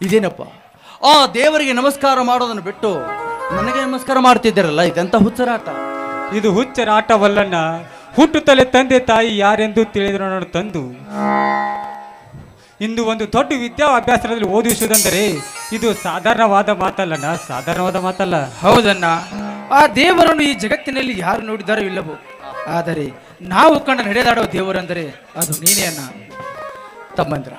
ಇದೇನಪ್ಪ, ಆ ದೇವರಿಗೆ ನಮಸ್ಕಾರ ಮಾಡೋದನ್ನು ಬಿಟ್ಟು ನನಗೆ ನಮಸ್ಕಾರ ಮಾಡ್ತಿದ್ದೀರಲ್ಲ, ಇದೆಂತ ಹುಚ್ಚರಾಟ? ಇದು ಹುಚ್ಚರಾಟವಲ್ಲಣ್ಣ. ಹುಟ್ಟುತ್ತಲೇ ತಂದೆ ತಾಯಿ ಯಾರೆಂದು ತಿಳಿದ್ರು ನನ್ನ ತಂದು ಇಂದು ಒಂದು ದೊಡ್ಡ ವಿದ್ಯಾಭ್ಯಾಸದಲ್ಲಿ ಓದಿಸುವುದಂದರೆ ಇದು ಸಾಧಾರಣವಾದ ಮಾತಲ್ಲಣ್ಣ, ಸಾಧಾರಣವಾದ ಮಾತಲ್ಲ. ಹೌದಣ್ಣ, ಆ ದೇವರನ್ನು ಈ ಜಗತ್ತಿನಲ್ಲಿ ಯಾರು ನೋಡಿದಾರೋ ಇಲ್ಲವೋ, ಆದರೆ ನಾವು ಕಂಡ ನಡೆದಾಡೋ ದೇವರಂದರೆ ಅದು ನೀನೇ ಅಣ್ಣ. ತಮ್ಮಂದ್ರ,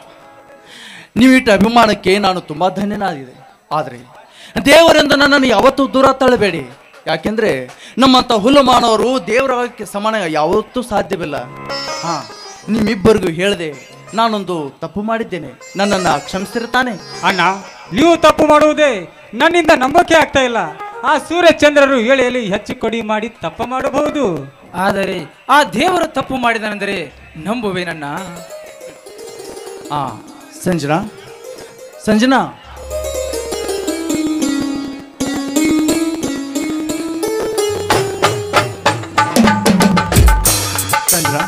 ನೀವಿಟ್ಟ ಅಭಿಮಾನಕ್ಕೆ ನಾನು ತುಂಬಾ ಧನ್ಯನಾಗಿದೆ. ಆದರೆ ದೇವರೆಂದು ನನ್ನನ್ನು ಯಾವತ್ತೂ ದೂರ ತಳ್ಳಬೇಡಿ. ಯಾಕೆಂದ್ರೆ ನಮ್ಮಂತ ಹುಲ್ಲು ಮಾನವರು ದೇವರಕ್ಕೆ ಸಮಾನ ಯಾವತ್ತೂ ಸಾಧ್ಯವಿಲ್ಲ. ಹಾ, ನಿಮ್ಮಿಬ್ಬರಿಗೂ ಹೇಳಿದೆ, ನಾನೊಂದು ತಪ್ಪು ಮಾಡಿದ್ದೇನೆ, ನನ್ನನ್ನು ಕ್ಷಮಿಸಿರ್ತಾನೆ. ಅಣ್ಣ, ನೀವು ತಪ್ಪು ಮಾಡುವುದೇ ನನ್ನಿಂದ ನಂಬಕ್ಕೆ ಆಗ್ತಾ ಇಲ್ಲ. ಆ ಸೂರ್ಯಚಂದ್ರರು ವೇಳೆಯಲ್ಲಿ ಹೆಚ್ಚು ಕಡಿ ಮಾಡಿ ತಪ್ಪ ಮಾಡಬಹುದು, ಆದರೆ ಆ ದೇವರು ತಪ್ಪು ಮಾಡಿದನೆಂದರೆ ನಂಬುವೇನಣ್ಣ. ಆ ಸಂಜನಾ, ಸಂಜನಾ, ಸಂಜನಾ,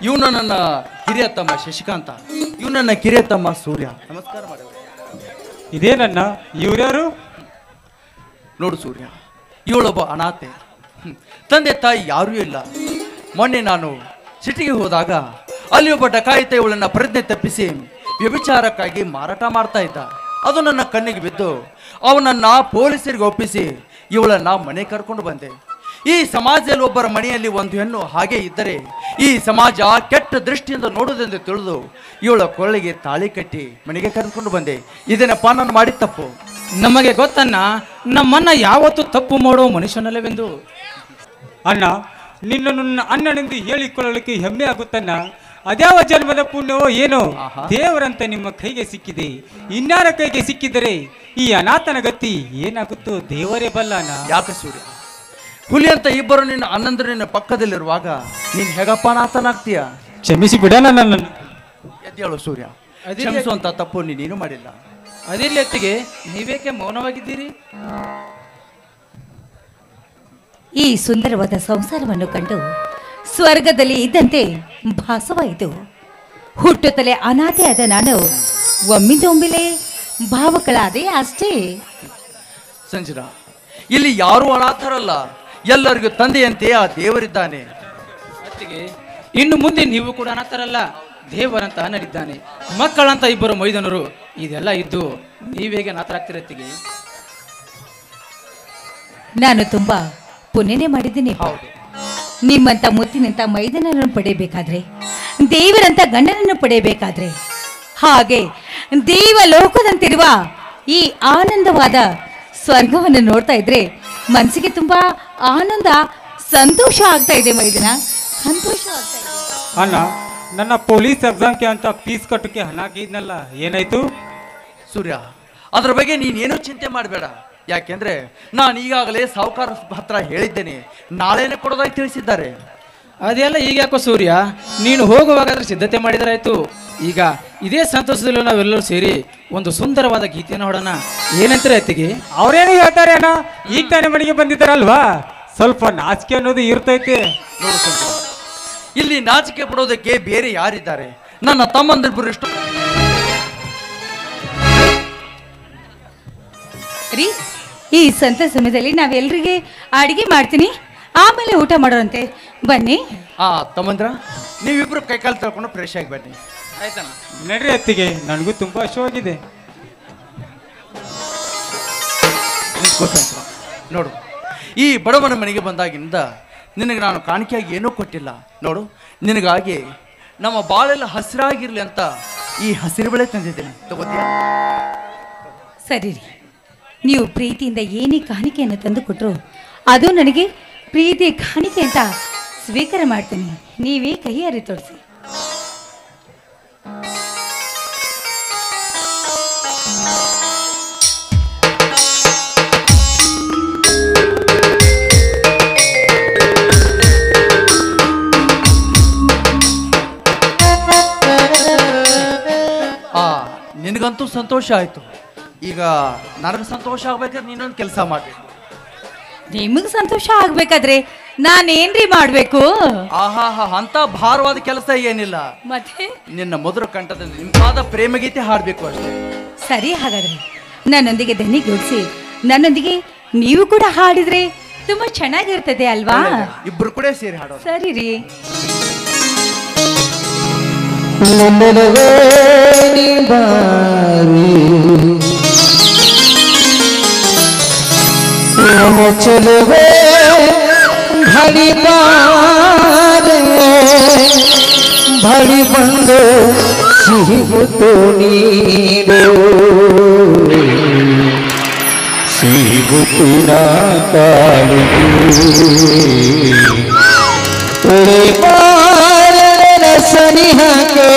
ಇವನು ನನ್ನ ಹಿರಿಯ ತಮ್ಮ ಶಶಿಕಾಂತ, ಇವ್ ನನ್ನ ಕಿರಿಯ ತಮ್ಮ ಸೂರ್ಯ. ನಮಸ್ಕಾರ ಮಾಡಿ. ಇದೇನನ್ನ ಇವ್ರ್ಯಾರು? ನೋಡು ಸೂರ್ಯ, ಇವಳೊಬ್ಬ ಅನಾಥೆ, ತಂದೆ ತಾಯಿ ಯಾರೂ ಇಲ್ಲ. ಮೊನ್ನೆ ನಾನು ಸಿಟಿಗೆ ಹೋದಾಗ ಅಲ್ಲಿ ಒಬ್ಬ ಡಕಾಯಿತ ಇವಳನ್ನ ಪ್ರಜ್ಞೆ ತಪ್ಪಿಸಿ ವ್ಯಭಿಚಾರಕ್ಕಾಗಿ ಮಾರಾಟ ಮಾಡ್ತಾ ಇದ್ದ. ಅದು ನನ್ನ ಕಣ್ಣಿಗೆ ಬಿದ್ದು ಅವನನ್ನ ಪೊಲೀಸರಿಗೆ ಒಪ್ಪಿಸಿ ಇವಳನ್ನ ಮನೆ ಕರ್ಕೊಂಡು ಬಂದೆ. ಈ ಸಮಾಜದಲ್ಲಿ ಒಬ್ಬರ ಮನೆಯಲ್ಲಿ ಒಂದು ಹೆಣ್ಣು ಹಾಗೆ ಇದ್ದರೆ ಈ ಸಮಾಜ ಕೆಟ್ಟ ದೃಷ್ಟಿಯಿಂದ ನೋಡುವುದೆಂದು ತಿಳಿದು ಇವಳ ಕೊಳ್ಳಿಗೆ ತಾಳಿ ಕಟ್ಟಿ ಮನೆಗೆ ಕರ್ಕೊಂಡು ಬಂದೆ. ಇದೇನಪ್ಪ ನಾನು ಮಾಡಿದ ತಪ್ಪು? ನಮಗೆ ಗೊತ್ತಣ್ಣ, ನಮ್ಮನ್ನ ಯಾವತ್ತೂ ತಪ್ಪು ಮಾಡೋ ಮನುಷ್ಯನಲ್ಲವೆಂದು. ಅಣ್ಣ, ನಿನ್ನನ್ನು ನನ್ನ ಅಣ್ಣನೆಂದು ಹೇಳಿಕೊಳ್ಳಲಿಕ್ಕೆ ಹೆಮ್ಮೆ ಆಗುತ್ತಣ್ಣ. ಅದ್ಯಾವ ಜನ್ಮದ ಪುಣ್ಯವೋ ಏನೋ ದೇವರಂತ ನಿಮ್ಮ ಕೈಗೆ ಸಿಕ್ಕಿದೆ. ಇನ್ಯಾರ ಕೈಗೆ ಸಿಕ್ಕಿದರೆ ಈ ಅನಾಥನ ಗತಿ ಏನಾಗುತ್ತೋ ದೇವರೇ ಬಲ್ಲ ಅಣ್ಣ. ಯಾಕೆ ಸೂರ್ಯ, ಹುಲಿ ಅಂತ ಇಬ್ಬರು ನಿನ್ನ ಅಣ್ಣಂದ್ರು ನಿನ್ನ ಪಕ್ಕದಲ್ಲಿರುವಾಗ ನೀನ್ ಹೇಗಪ್ಪ ಅನಾಥನಾಗ್ತೀಯ? ಕ್ಷಮಿಸಿ ಬಿಡೋಣ ನನ್ನನ್ನು. ಎದ್ದೇಳು ಸೂರ್ಯ, ಕ್ಷಮಿಸುವಂತ ತಪ್ಪು ನೀನೇನು ಮಾಡಿಲ್ಲ. ಅದಿರ್ಲಿ ಅತ್ತಿಗೆ, ನೀವೇಕೆ ಮೌನವಾಗಿದ್ದೀರಿ? ಈ ಸುಂದರವಾದ ಸಂಸಾರವನ್ನು ಕಂಡು ಸ್ವರ್ಗದಲ್ಲಿ ಇದ್ದಂತೆ ಭಾಸವಾಯಿತು. ಹುಟ್ಟುತ್ತಲೇ ಅನಾಥೆಯಾದ ನಾನು ಒಮ್ಮಿಂದೊಮ್ಮಿಲೆ ಭಾವಗಳಾದೆ ಅಷ್ಟೇ. ಸಂಜನಾ, ಇಲ್ಲಿ ಯಾರೂ ಅನಾಥರಲ್ಲ, ಎಲ್ಲರಿಗೂ ತಂದೆಯಂತೆ ಆ ದೇವರಿದ್ದಾನೆ. ಅತ್ತಿಗೆ, ಇನ್ನು ಮುಂದೆ ನೀವು ಕೂಡ ಅನಾಥರಲ್ಲ, ದೇವರಂತ ಅಣ್ಣನಿದ್ದಾನೆ, ಮಕ್ಕಳಂತ ಇಬ್ಬರು ಮೈದನರು, ಇದೆಲ್ಲ ಇದ್ದು ನೀವೇಗೆ ಅನಾಥರಾಗ್ತಿರತ್ತಿಗೆ? ನಾನು ತುಂಬಾ ಪುಣ್ಯನೇ ಮಾಡಿದ್ದೀನಿ. ಹೌದು, ನಿಮ್ಮಂತ ಮುತ್ತಿನಂತ ಮೈದನನ್ನು ಪಡೆಯಬೇಕಾದ್ರೆ, ದೇವರಂತ ಗಂಡನನ್ನು ಪಡೆಯಬೇಕಾದ್ರೆ, ಹಾಗೆ ದೇವಲೋಕದಂತಿರುವ ಈ ಆನಂದವಾದ ಸ್ವರ್ಗವನ್ನು ನೋಡ್ತಾ ಇದ್ರೆ ಮನಸ್ಸಿಗೆ ತುಂಬಾ ಆನಂದ, ಸಂತೋಷ ಆಗ್ತಾ ಇದೆ ಮೈದನ, ಸಂತೋಷ ಆಗ್ತಾ ಇದೆ. ಅಣ್ಣ, ನನ್ನ ಪೊಲೀಸ್ ಎಕ್ಸಾಮ್ಗೆ ಅಂತ ಫೀಸ್ ಕಟ್ಟಕ್ಕೆ ಹಣ ಹಾಕಿದ್ನಲ್ಲ, ಏನಾಯ್ತು? ಸೂರ್ಯ, ಅದ್ರ ಬಗ್ಗೆ ನೀನೇನು ಚಿಂತೆ ಮಾಡಬೇಡ. ಯಾಕೆಂದ್ರೆ ನಾನು ಈಗಾಗಲೇ ಸಾಹುಕಾರ ಹತ್ರ ಹೇಳಿದ್ದೇನೆ, ನಾಳೆನೆ ಕೊಡೋದಾಗಿ ತಿಳಿಸಿದ್ದಾರೆ. ಅದೆಲ್ಲ ಈಗ ಯಾಕೋ ಸೂರ್ಯ, ನೀನು ಹೋಗುವಾಗಾದ್ರೆ ಸಿದ್ಧತೆ ಮಾಡಿದರಾಯ್ತು. ಈಗ ಇದೇ ಸಂತೋಷದಲ್ಲಿ ನಾವೆಲ್ಲರೂ ಸೇರಿ ಒಂದು ಸುಂದರವಾದ ಗೀತೆಯನ್ನು ಹೊಡೋಣ, ಏನಂತಾರೆ ಅತ್ತಿಗೆ? ಅವ್ರೇನು ಹೇಳ್ತಾರೆ ಅಣ್ಣ, ಈಗ ತಾನೇ ಮನೆಗೆ ಬಂದಿದ್ದಾರಲ್ವಾ, ಸ್ವಲ್ಪ ನಾಚಿಕೆ ಅನ್ನೋದು ಇರ್ತೈತೆ. ನೋಡು ಸಂಜನಾ, ಇಲ್ಲಿ ನಾಚಿಕೆ ಪಡೋದಕ್ಕೆ ಬೇರೆ ಯಾರಿದ್ದಾರೆ? ನನ್ನ ತಮ್ಮಂದಿಬ್ಬರು ಇಷ್ಟು ರೀ, ಈ ಸಂತ ಸಮಯದಲ್ಲಿ ನಾವೆಲ್ಲರಿಗೆ ಅಡಿಗೆ ಮಾಡ್ತೀನಿ, ಆಮೇಲೆ ಊಟ ಮಾಡೋರಂತೆ, ಬನ್ನಿ. ತಮ್ಮಂದ್ರ, ನೀವಿಬ್ರು ಕೈಕಾಲು ತಳ್ಕೊಂಡು ಫ್ರೆಶ್ ಆಗಿ ಬನ್ನಿ. ಆಯ್ತಣ್ಣ. ನಡ್ರಿ ಅತ್ತಿಗೆ, ನನಗೂ ತುಂಬಾ ಹಸಿವಾಗಿದೆ. ನೋಡು, ಈ ಬಡವನ ಮನೆಗೆ ಬಂದಾಗಿನಿಂದ ನಿನಗೆ ನಾನು ಕಾಣಿಕೆಯಾಗಿ ಏನೂ ಕೊಟ್ಟಿಲ್ಲ. ನೋಡು, ನಿನಗಾಗಿ ನಮ್ಮ ಬಾಳೆಲ್ಲ ಹಸಿರಾಗಿರ್ಲಿ ಅಂತ ಈ ಹಸಿರು ಬೆಳೆ ತಂದಿದ್ದೇನೆ, ತಗೋತೀಯ? ಸರಿ ರೀ, ನೀವು ಪ್ರೀತಿಯಿಂದ ಏನೇ ಕಾಣಿಕೆಯನ್ನು ತಂದು ಕೊಟ್ಟರು ಅದು ನನಗೆ ಪ್ರೀತಿ ಕಾಣಿಕೆ ಅಂತ ಸ್ವೀಕಾರ ಮಾಡ್ತೀನಿ. ನೀವೇ ಕೈ ಹರಿ ತೋರಿಸಿ. ನಿನಗಂತೂ ಸಂತೋಷ ಆಯ್ತು. ಈಗ ನನಗೆ ಸಂತೋಷ ಆಗ್ಬೇಕಾದ್ರೆ ನೀನೊಂದು ಕೆಲಸ ಮಾಡಬೇಕು. ನಿಮಗೆ ಸಂತೋಷ ಆಗ್ಬೇಕಾದ್ರೆ ನಾನೇನ್ರಿ ಮಾಡ್ಬೇಕು? ಆಹಾ, ಅಂತ ಭಾರವಾದ ಕೆಲಸ ಏನಿಲ್ಲ. ಮತ್ತೆ ನಿನ್ನ ಮಧುರ ಕಂಠದಲ್ಲಿ ನಿಮ್ಮಾದ ಪ್ರೇಮಗೀತೆ ಹಾಡಬೇಕು ಅಷ್ಟೇ. ಸರಿ, ಹಾಗಾದ್ರೆ ನನ್ನೊಂದಿಗೆ ದನಿಗೂಡಿಸಿ ನನ್ನೊಂದಿಗೆ ನೀವು ಕೂಡ ಹಾಡಿದ್ರೆ ತುಂಬಾ ಚೆನ್ನಾಗಿರ್ತದೆ ಅಲ್ವಾ? ಇಬ್ರು ಕೂಡ ಸೇರಿ ಹಾಡೋಣ. ಸರಿ ರೀ. ಚಲುವೆ ಭಳಿ ಭಳಿ ಬಂದು ಸಿಗುತ್ತು ನೀರು ಸಿಗುತ್ತಿನ ಕಾಲಿಗೆ ಸನಿಹಕ್ಕೆ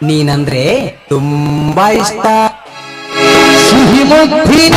ನೀನಂದ್ರೆ ತುಂಬಾ ಇಷ್ಟ. ಸಿಹಿ ಮುದ್ದಿನ